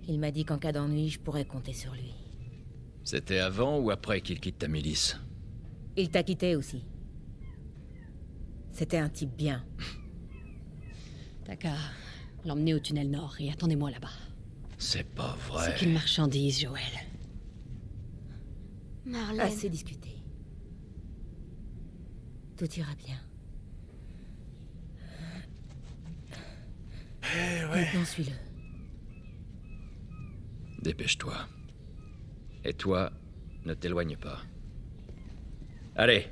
Il m'a dit qu'en cas d'ennui, je pourrais compter sur lui. C'était avant ou après qu'il quitte ta milice? Il t'a quitté aussi. C'était un type bien. T'as qu'à l'emmener au tunnel nord et attendez-moi là-bas. C'est pas vrai. C'est qu'une marchandise, Joël. Marlène. Assez discuté. Tout ira bien. Maintenant, suis-le. Dépêche-toi. Et toi, ne t'éloigne pas. Allez.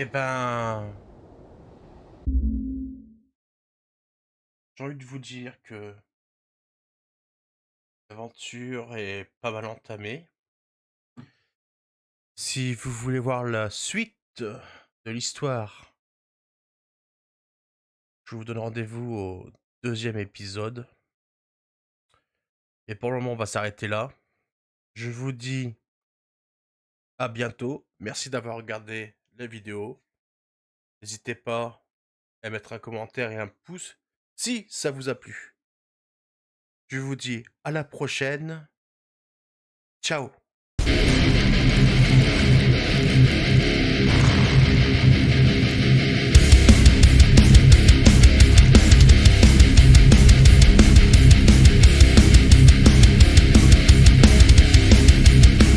Eh ben... J'ai envie de vous dire que l'aventure est pas mal entamée. Si vous voulez voir la suite de l'histoire, je vous donne rendez-vous au 2e épisode. Et pour le moment, on va s'arrêter là. Je vous dis à bientôt. Merci d'avoir regardé la vidéo. N'hésitez pas à mettre un commentaire et un pouce si ça vous a plu. Je vous dis à la prochaine. Ciao.